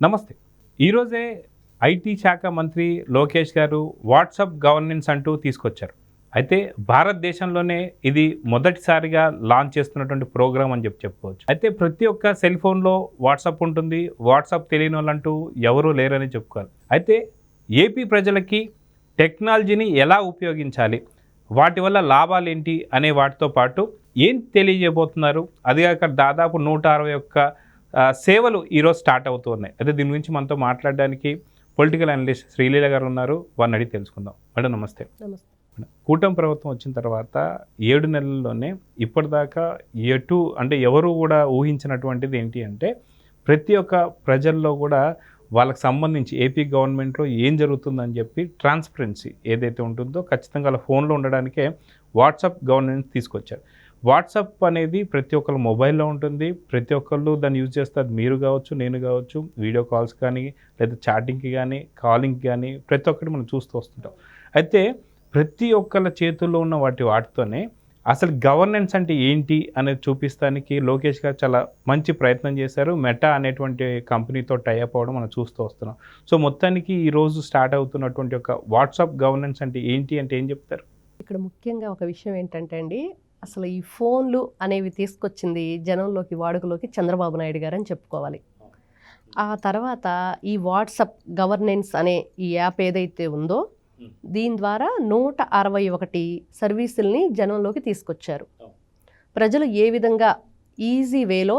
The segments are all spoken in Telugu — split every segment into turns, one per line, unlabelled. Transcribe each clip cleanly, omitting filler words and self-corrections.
నమస్తే. ఈరోజే ఐటీ శాఖ మంత్రి లోకేష్ గారు వాట్సాప్ గవర్నెన్స్ అంటూ తీసుకొచ్చారు. అయితే భారతదేశంలోనే ఇది మొదటిసారిగా లాంచ్ చేస్తున్నటువంటి ప్రోగ్రామ్ అని చెప్పుకోవచ్చు. అయితే ప్రతి ఒక్క సెల్ ఫోన్లో వాట్సాప్ ఉంటుంది. వాట్సాప్ తెలియని వాళ్ళంటూ ఎవరూ లేరని చెప్పుకోవాలి. అయితే ఏపీ ప్రజలకి టెక్నాలజీని ఎలా ఉపయోగించాలి, వాటి వల్ల లాభాలు ఏంటి అనే వాటితో పాటు ఏం తెలియజేయబోతున్నారు, అదిగాక దాదాపు 161 సేవలు ఈరోజు స్టార్ట్ అవుతూ ఉన్నాయి. అయితే దీని గురించి మనతో మాట్లాడడానికి పొలిటికల్ అనలిస్ట్ శ్రీలీల గారు ఉన్నారు. వారిని అడిగి తెలుసుకుందాం. మేడం నమస్తే.
నమస్తే.
కూటమి ప్రభుత్వం వచ్చిన తర్వాత 7 నెలల్లోనే ఇప్పటిదాకా ఎవరు కూడా ఊహించినటువంటిది ఏంటి అంటే ప్రతి ఒక్క ప్రజల్లో కూడా వాళ్ళకి సంబంధించి ఏపీ గవర్నమెంట్లో ఏం జరుగుతుందని చెప్పి ట్రాన్స్పరెన్సీ ఏదైతే ఉంటుందో ఖచ్చితంగా వాళ్ళ ఫోన్లో ఉండడానికే వాట్సాప్ గవర్నెన్స్ తీసుకొచ్చారు. వాట్సాప్ అనేది ప్రతి ఒక్కరు మొబైల్లో ఉంటుంది. ప్రతి ఒక్కళ్ళు దాన్ని యూజ్ చేస్తారు. మీరు కావచ్చు, నేను కావచ్చు, వీడియో కాల్స్ కానీ లేదా చాటింగ్కి కానీ కాలింగ్కి కానీ ప్రతి ఒక్కటి మనం చూస్తూ వస్తుంటాం. అయితే ప్రతి ఒక్కళ్ళ చేతుల్లో ఉన్న వాటితోనే అసలు గవర్నెన్స్ అంటే ఏంటి అనేది చూపిస్తానికి లోకేష్ గారు చాలా మంచి ప్రయత్నం చేశారు. మెటా అనేటువంటి కంపెనీతో టైఅప్ అవ్వడం మనం చూస్తూ వస్తున్నాం. సో మొత్తానికి ఈరోజు స్టార్ట్ అవుతున్నటువంటి ఒక వాట్సాప్ గవర్నెన్స్ అంటే ఏంటి అంటే ఏం చెప్తారు?
ఇక్కడ ముఖ్యంగా ఒక విషయం ఏంటంటే అండి, అసలు ఈ ఫోన్లు అనేవి తీసుకొచ్చింది జనంలోకి, వాడుకలోకి చంద్రబాబు నాయుడు గారు అని చెప్పుకోవాలి. ఆ తర్వాత ఈ వాట్సాప్ గవర్నెన్స్ అనే ఈ యాప్ ఏదైతే ఉందో దీని ద్వారా 161 సర్వీసుల్ని జనంలోకి తీసుకొచ్చారు. ప్రజలు ఏ విధంగా ఈజీ వేలో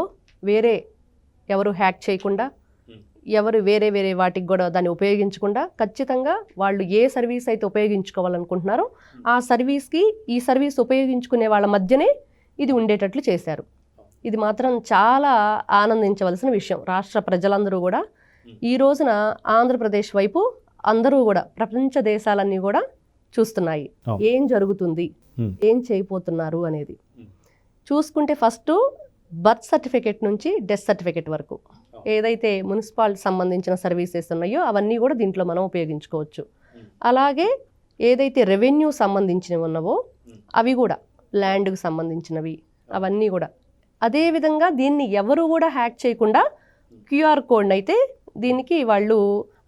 ఎవరు హ్యాక్ చేయకుండా, ఎవరు వేరే వాటికి కూడా దాన్ని ఉపయోగించకుండా ఖచ్చితంగా వాళ్ళు ఏ సర్వీస్ అయితే ఉపయోగించుకోవాలనుకుంటున్నారో ఆ సర్వీస్కి ఈ సర్వీస్ ఉపయోగించుకునే వాళ్ళ మధ్యనే ఇది ఉండేటట్లు చేశారు. ఇది మాత్రం చాలా ఆనందించవలసిన విషయం. రాష్ట్ర ప్రజలందరూ కూడా ఈ రోజున ఆంధ్రప్రదేశ్ వైపు అందరూ కూడా, ప్రపంచ దేశాలన్నీ కూడా చూస్తున్నాయి ఏం జరుగుతుంది, ఏం చేయబోతున్నారు అనేది. చూసుకుంటే ఫస్ట్ బర్త్ సర్టిఫికేట్ నుంచి డెత్ సర్టిఫికేట్ వరకు ఏదైతే మున్సిపాలిటీ సంబంధించిన సర్వీసెస్ ఉన్నాయో అవన్నీ కూడా దీంట్లో మనం ఉపయోగించుకోవచ్చు. అలాగే ఏదైతే రెవెన్యూ సంబంధించినవి ఉన్నావో అవి కూడా, ల్యాండ్కి సంబంధించినవి అవన్నీ కూడా. అదేవిధంగా దీన్ని ఎవరు కూడా హ్యాక్ చేయకుండా క్యూఆర్ కోడ్ని అయితే దీనికి వాళ్ళు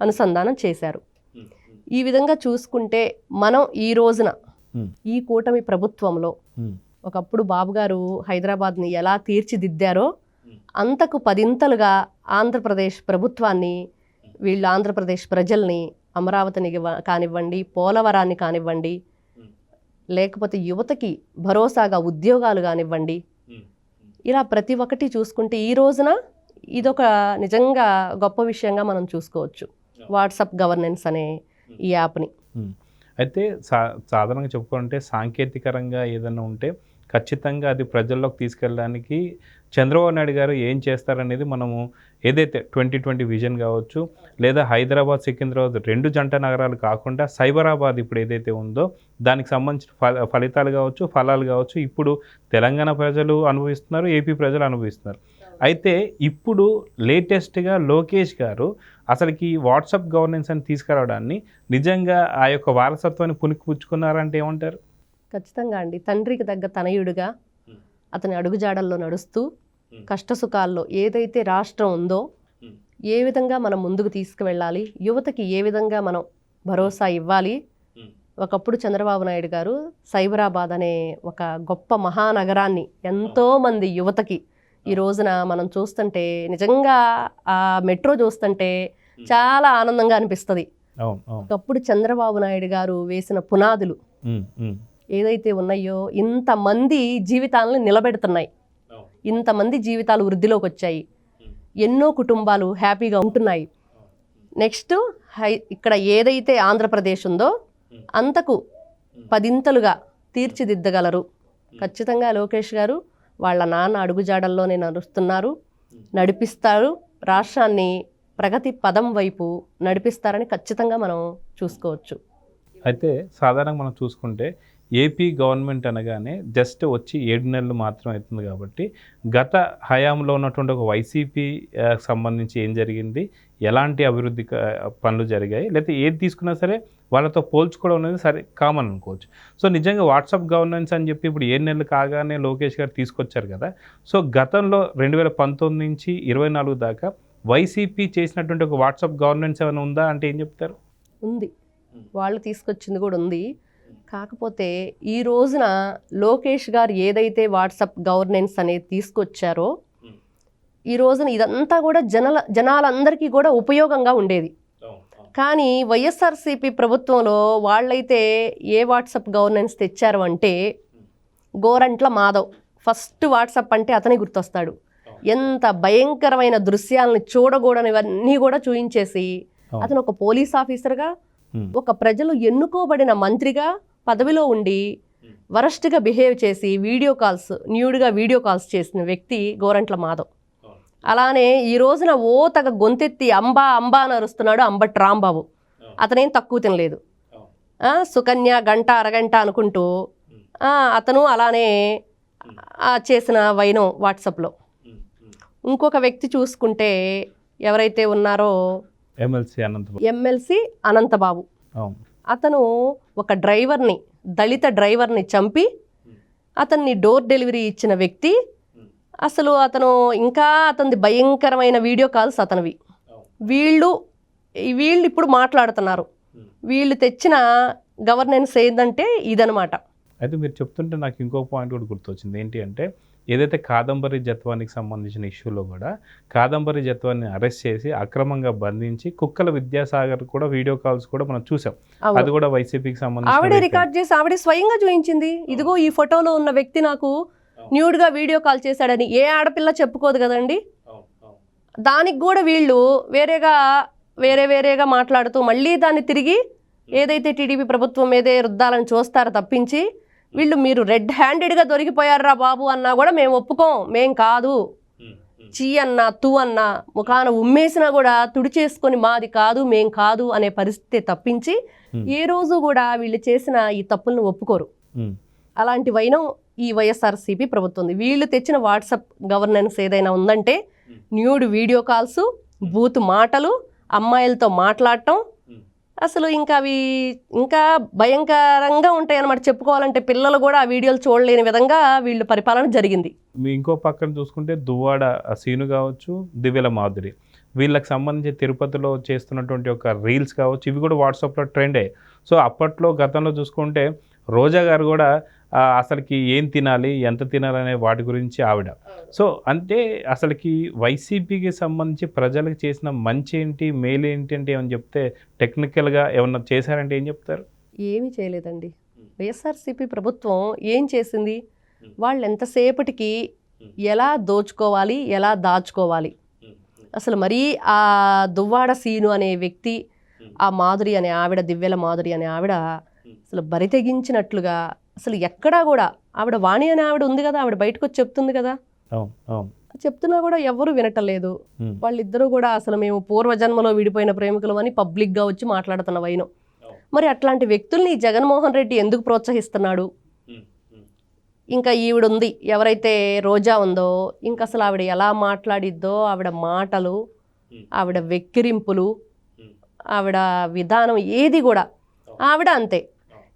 అనుసంధానం చేశారు. ఈ విధంగా చూసుకుంటే మనం ఈ రోజున ఈ కూటమి ప్రభుత్వంలో ఒకప్పుడు బాబు గారు హైదరాబాద్ని ఎలా తీర్చిదిద్దారో అంతకు 10 ఆంధ్రప్రదేశ్ ప్రభుత్వాన్ని, వీళ్ళు ఆంధ్రప్రదేశ్ ప్రజల్ని అమరావతిని కానివ్వండి, పోలవరాన్ని కానివ్వండి, లేకపోతే యువతకి భరోసాగా ఉద్యోగాలు కానివ్వండి, ఇలా ప్రతి ఒక్కటి చూసుకుంటే ఈ రోజున ఇదొక నిజంగా గొప్ప విషయంగా మనం చూసుకోవచ్చు వాట్సాప్ గవర్నెన్స్ అనే ఈ యాప్ని.
అయితే సాధారణంగా చెప్పుకోవాలంటే సాంకేతికరంగా ఏదైనా ఉంటే ఖచ్చితంగా అది ప్రజల్లోకి తీసుకెళ్ళడానికి చంద్రబాబు నాయుడు గారు ఏం చేస్తారనేది మనము ఏదైతే 2020 విజన్ కావచ్చు, లేదా హైదరాబాద్ సికింద్రాబాద్ 2 జంట నగరాలు కాకుండా సైబరాబాద్ ఇప్పుడు ఏదైతే ఉందో దానికి సంబంధించిన ఫలితాలు కావచ్చు, ఫలాలు కావచ్చు ఇప్పుడు తెలంగాణ ప్రజలు అనుభవిస్తున్నారు, ఏపీ ప్రజలు అనుభవిస్తున్నారు. అయితే ఇప్పుడు లేటెస్ట్గా లోకేష్ గారు అసలుకి వాట్సాప్ గవర్నెన్స్ అని తీసుకురావడాన్ని నిజంగా ఆ యొక్క వారసత్వాన్ని పుణికిపుచ్చుకున్నారంటే ఏమంటారు?
ఖచ్చితంగా అండి. తండ్రికి తగ్గ తనయుడిగా అతని అడుగుజాడల్లో నడుస్తూ కష్టసుఖాల్లో ఏదైతే రాష్ట్రం ఉందో ఏ విధంగా మనం ముందుకు తీసుకువెళ్ళాలి, యువతకి ఏ విధంగా మనం భరోసా ఇవ్వాలి. ఒకప్పుడు చంద్రబాబు నాయుడు గారు సైబరాబాద్ అనే ఒక గొప్ప మహానగరాన్ని ఎంతోమంది యువతకి ఈ రోజున మనం చూస్తుంటే నిజంగా ఆ మెట్రో చూస్తుంటే చాలా ఆనందంగా అనిపిస్తుంది. ఒకప్పుడు చంద్రబాబు నాయుడు గారు వేసిన పునాదులు ఏదైతే ఉన్నాయో ఇంతమంది జీవితాలను నిలబెడుతున్నాయి, ఇంతమంది జీవితాలు వృద్ధిలోకి వచ్చాయి, ఎన్నో కుటుంబాలు హ్యాపీగా ఉంటున్నాయి. నెక్స్ట్ ఇక్కడ ఏదైతే ఆంధ్రప్రదేశ్ ఉందో అంతకు 10 తీర్చిదిద్దగలరు. ఖచ్చితంగా లోకేష్ గారు వాళ్ళ నాన్న అడుగుజాడల్లోనే నడుస్తున్నారు, నడిపిస్తారు, రాష్ట్రాన్ని ప్రగతి పదం వైపు నడిపిస్తారని ఖచ్చితంగా మనం చూసుకోవచ్చు.
అయితే సాధారణంగా మనం చూసుకుంటే ఏపీ గవర్నమెంట్ అనగానే జస్ట్ వచ్చి 7 నెలలు మాత్రం అవుతుంది కాబట్టి గత హయాంలో ఉన్నటువంటి ఒక వైసీపీ సంబంధించి ఏం జరిగింది, ఎలాంటి అభివృద్ధి పనులు జరిగాయి, లేకపోతే ఏది తీసుకున్నా సరే వాళ్ళతో పోల్చుకోవడం అనేది సరే కామన్ అనుకోవచ్చు. సో నిజంగా వాట్సాప్ గవర్నెన్స్ అని చెప్పి ఇప్పుడు 7 నెలలు కాగానే లోకేష్ గారు తీసుకొచ్చారు కదా. సో గతంలో 2019 నుంచి 24 దాకా వైసీపీ చేసినటువంటి ఒక వాట్సాప్ గవర్నెన్స్ ఏమైనా ఉందా అంటే ఏం చెప్తారు?
ఉంది, వాళ్ళు తీసుకొచ్చింది కూడా ఉంది. కాకపోతే ఈ రోజున లోకేష్ గారు ఏదైతే వాట్సాప్ గవర్నెన్స్ అనేది తీసుకొచ్చారో ఈ రోజున ఇదంతా కూడా జనాలందరికీ కూడా ఉపయోగంగా ఉండేది. కానీ వైఎస్ఆర్సీపీ ప్రభుత్వంలో వాళ్ళైతే ఏ వాట్సాప్ గవర్నెన్స్ తెచ్చారు అంటే గోరంట్ల మాధవ్ ఫస్ట్ వాట్సాప్ అంటే అతనే గుర్తొస్తాడు. ఎంత భయంకరమైన దృశ్యాలను చూడకూడనివన్నీ కూడా చూయించేసి అతను ఒక పోలీస్ ఆఫీసర్గా, ఒక ప్రజలు ఎన్నుకోబడిన మంత్రిగా పదవిలో ఉండి వరస్ట్గా బిహేవ్ చేసి న్యూడ్గా వీడియో కాల్స్ చేసిన వ్యక్తి గోరంట్ల మాధవ్. అలానే ఈ రోజున తగ గొంతెత్తి అంబా అంబా అని అరుస్తున్నాడు అంబట్ రాంబాబు. అతనేం తక్కువ తినలేదు. సుకన్య గంట అరగంట అనుకుంటూ అతను అలానే చేసిన వైనం వాట్సాప్లో. ఇంకొక వ్యక్తి చూసుకుంటే ఎవరైతే ఉన్నారో ఎమ్మెల్సీ అనంతబాబు, అతను ఒక దళిత డ్రైవర్ని చంపి అతన్ని డోర్ డెలివరీ ఇచ్చిన వ్యక్తి. అసలు అతను అతనిది భయంకరమైన వీడియో కాల్స్ అతనివి. వీళ్ళు ఇప్పుడు మాట్లాడుతున్నారు. వీళ్ళు తెచ్చిన గవర్నెన్స్ ఏంటంటే ఇదనమాట.
అయితే మీరు చెప్తుంటే నాకు ఇంకొక పాయింట్ కూడా గుర్తొచ్చింది. ఏంటి అంటే ఏదైతే కాదంబరి జత్వానికి సంబంధించిన ఇష్యూలో కూడా కాదంబరి జత్వాన్ని అరెస్ట్ చేసి అక్రమంగా బంధించి కుక్కల విద్యాసాగర్ కూడా వీడియో కాల్స్ కూడా మనం చూసాం. అది కూడా వైసీపీకి సంబంధించి
ఆవిడే రికార్డ్ చేసి ఆవిడే స్వయంగా చూపించింది. ఇదిగో ఈ ఫోటోలో ఉన్న వ్యక్తి నాకు న్యూడ్గా వీడియో కాల్ చేశాడని ఏ ఆడపిల్ల చెప్పుకోదు కదండి. దానికి కూడా వీళ్ళు వేరేగా మాట్లాడుతూ మళ్ళీ దాన్ని తిరిగి ఏదైతే టీడీపీ ప్రభుత్వం మీదే రుద్దాలని చూస్తారో తప్పించి వీళ్ళు మీరు రెడ్ హ్యాండెడ్గా దొరికిపోయారా బాబు అన్నా కూడా మేము ఒప్పుకోం, మేం కాదు, చీ అన్నా తూ అన్నా ముఖాన ఉమ్మేసినా కూడా తుడిచేసుకొని మాది కాదు మేం కాదు అనే పరిస్థితి తప్పించి ఏ రోజు కూడా వీళ్ళు చేసిన ఈ తప్పులను ఒప్పుకోరు. అలాంటి వైనం ఈ వైఎస్ఆర్సీపీ ప్రభుత్వం. వీళ్ళు తెచ్చిన వాట్సాప్ గవర్నెన్స్ ఏదైనా ఉందంటే న్యూడ్ వీడియో కాల్స్, బూత్ మాటలు, అమ్మాయిలతో మాట్లాడటం, అసలు అవి భయంకరంగా ఉంటాయి అన్నమాట. చెప్పుకోవాలంటే పిల్లలు కూడా ఆ వీడియోలు చూడలేని విధంగా వీళ్ళు పరిపాలన జరిగింది.
ఇంకో పక్కన చూసుకుంటే దువ్వాడ సీను కావచ్చు, దివ్యల మాధురి, వీళ్ళకి సంబంధించి తిరుపతిలో చేస్తున్నటువంటి ఒక రీల్స్ కావచ్చు, ఇవి కూడా వాట్సాప్లో ట్రెండ్ అయ్యాయి. సో అప్పట్లో గతంలో చూసుకుంటే రోజా గారు కూడా అసలుకి ఏం తినాలి, ఎంత తినాలనే వాటి గురించి ఆవిడ. సో అంటే అసలుకి వైసీపీకి సంబంధించి ప్రజలకు చేసిన మంచి ఏంటి, మేలు ఏంటి అంటే ఏమని చెప్తే టెక్నికల్గా ఏమన్నా చేశారంటే ఏం చెప్తారు?
ఏమీ చేయలేదండి. వైఎస్ఆర్సీపీ ప్రభుత్వం ఏం చేసింది? వాళ్ళు ఎంతసేపటికి ఎలా దోచుకోవాలి, ఎలా దాచుకోవాలి. అసలు మరీ ఆ దువ్వాడ సీను అనే వ్యక్తి, ఆ మాధురి అనే ఆవిడ, దివ్యల మాధురి అనే ఆవిడ అసలు బరి తెగించినట్లుగా అసలు ఎక్కడా కూడా ఆవిడ వాణి అనే ఆవిడ ఉంది కదా, ఆవిడ బయటకు వచ్చి చెప్తుంది కదా, చెప్తున్నా కూడా ఎవరు వినటలేదు. వాళ్ళిద్దరూ కూడా అసలు మేము పూర్వజన్మలో విడిపోయిన ప్రేమికులు అని పబ్లిక్గా వచ్చి మాట్లాడుతున్న వైనం. మరి అట్లాంటి వ్యక్తుల్ని జగన్మోహన్ రెడ్డి ఎందుకు ప్రోత్సహిస్తున్నాడు? ఇంకా ఈవిడ ఉంది ఎవరైతే రోజా ఉందో, అసలు ఆవిడ ఎలా మాట్లాడిద్దో, ఆవిడ మాటలు, ఆవిడ వెక్కిరింపులు, ఆవిడ విధానం ఏది కూడా ఆవిడ అంతే.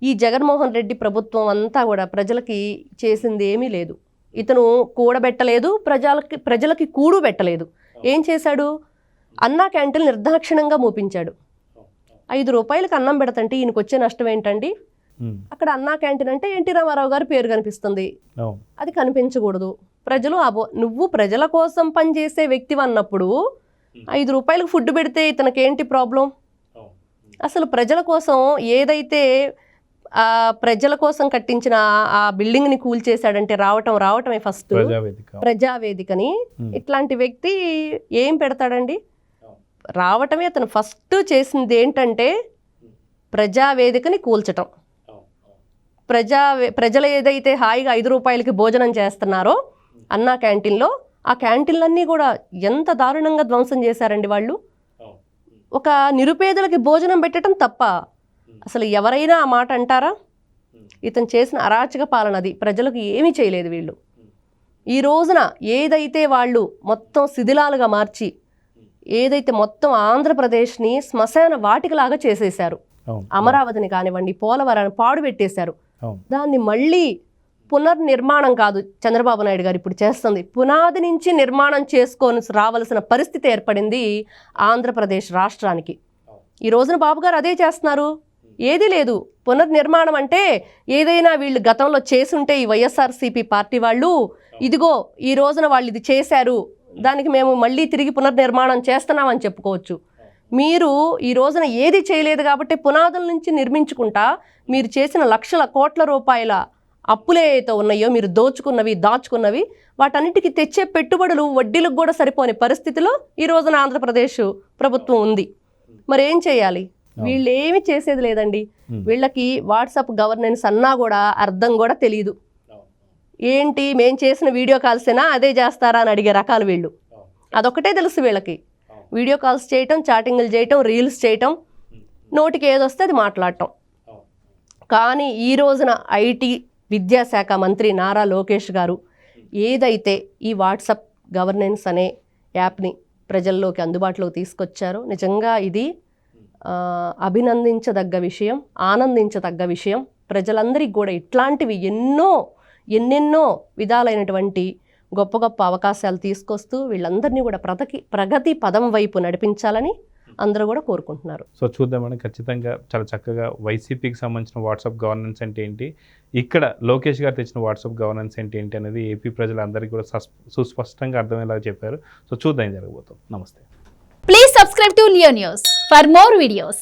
ఈ జగన్మోహన్ రెడ్డి ప్రభుత్వం అంతా కూడా ప్రజలకి చేసింది ఏమీ లేదు. ఇతను కూడబెట్టలేదు, ప్రజలకి కూడు పెట్టలేదు. ఏం చేశాడు? అన్నా క్యాంటీన్ నిర్దాక్షిణంగా మూపించాడు. 5 రూపాయలకి అన్నం పెడతంటే ఈయనకు వచ్చే నష్టం ఏంటండి? అక్కడ అన్నా క్యాంటీన్ అంటే ఎన్టీ రామారావు గారి పేరు కనిపిస్తుంది, అది కనిపించకూడదు. ప్రజలు నువ్వు ప్రజల కోసం పనిచేసే వ్యక్తి అన్నప్పుడు 5 రూపాయలకు ఫుడ్ పెడితే ఇతనికి ఏంటి ప్రాబ్లం? అసలు ప్రజల కోసం ఏదైతే ప్రజల కోసం కట్టించిన ఆ బిల్డింగ్ని కూల్చేశాడంటే రావటమే ఫస్ట్ ప్రజావేదికని. ఇట్లాంటి వ్యక్తి ఏం పెడతాడండి? రావటమే అతను ఫస్ట్ చేసింది ఏంటంటే ప్రజావేదికని కూల్చటం. ప్రజలు ఏదైతే హాయిగా 5 రూపాయలకి భోజనం చేస్తున్నారో అన్నా క్యాంటీన్లో, ఆ క్యాంటీన్లన్నీ కూడా ఎంత దారుణంగా ధ్వంసం చేశారండి వాళ్ళు. ఒక నిరుపేదలకి భోజనం పెట్టడం తప్ప అసలు ఎవరైనా ఆ మాట అంటారా? ఇతను చేసిన అరాచక పాలనది. ప్రజలకు ఏమీ చేయలేదు వీళ్ళు. ఈ రోజున ఏదైతే వాళ్ళు మొత్తం శిథిలాలుగా మార్చి, ఏదైతే మొత్తం ఆంధ్రప్రదేశ్ని శ్మశాన వాటికలాగా చేసేశారు, అమరావతిని కానివ్వండి, పోలవరాన్ని పాడు పెట్టేశారు, దాన్ని మళ్ళీ పునర్నిర్మాణం కాదు చంద్రబాబు నాయుడు గారు ఇప్పుడు చేస్తుంది, పునాది నుంచి నిర్మాణం చేసుకొని రావాల్సిన పరిస్థితి ఏర్పడింది ఆంధ్రప్రదేశ్ రాష్ట్రానికి. ఈ రోజున బాబు గారు అదే చేస్తున్నారు. ఏదీ లేదు. పునర్నిర్మాణం అంటే ఏదైనా వీళ్ళు గతంలో చేసుంటే ఈ వైఎస్ఆర్సీపీ పార్టీ వాళ్ళు, ఇదిగో ఈ రోజున వాళ్ళు ఇది చేశారు, దానికి మేము మళ్ళీ తిరిగి పునర్నిర్మాణం చేస్తున్నామని చెప్పుకోవచ్చు. మీరు ఈ రోజున ఏది చేయలేదు కాబట్టి పునాదుల నుంచి నిర్మించుకుంటా మీరు చేసిన లక్షల కోట్ల రూపాయల అప్పులు ఏవైతే ఉన్నాయో, మీరు దోచుకున్నవి దాచుకున్నవి, వాటన్నిటికీ తెచ్చే పెట్టుబడులు వడ్డీలకు కూడా సరిపోని పరిస్థితిలో ఈ రోజున ఆంధ్రప్రదేశ్ ప్రభుత్వం ఉంది. మరి ఏం చేయాలి? వీళ్ళు ఏమి చేసేది లేదండి. వీళ్ళకి వాట్సాప్ గవర్నెన్స్ అన్నా కూడా అర్థం కూడా తెలియదు. ఏంటి మేం చేసిన వీడియో కాల్సేనా అదే చేస్తారా అని అడిగే రకాలు వీళ్ళు. అదొకటే తెలుసు వీళ్ళకి. వీడియో కాల్స్ చేయటం, చాటింగ్లు చేయటం, రీల్స్ చేయటం, నోటికి ఏదొస్తే అది మాట్లాడటం. కానీ ఈ రోజున ఐటీ విద్యాశాఖ మంత్రి నారా లోకేష్ గారు ఏదైతే ఈ వాట్సాప్ గవర్నెన్స్ అనే యాప్ని ప్రజల్లోకి అందుబాటులోకి తీసుకొచ్చారో నిజంగా ఇది అభినందించదగ్గ విషయం, ఆనందించదగ్గ విషయం. ప్రజలందరికీ కూడా ఇట్లాంటివి ఎన్నెన్నో విధాలైనటువంటి గొప్ప గొప్ప అవకాశాలు తీసుకొస్తూ వీళ్ళందరినీ కూడా ప్రగతి పదం వైపు నడిపించాలని అందరూ కూడా కోరుకుంటున్నారు.
సో చూద్దామని ఖచ్చితంగా చాలా చక్కగా వైసీపీకి సంబంధించిన వాట్సాప్ గవర్నెన్స్ అంటే ఏంటి, ఇక్కడ లోకేష్ గారు తెచ్చిన వాట్సాప్ గవర్నెన్స్ అంటే ఏంటి అనేది ఏపీ ప్రజలందరికీ కూడా సుస్పష్టంగా అర్థమయ్యేలా చెప్పారు. సో చూద్దాం జరగబోతాం. నమస్తే.
Please subscribe to Leo News for more videos.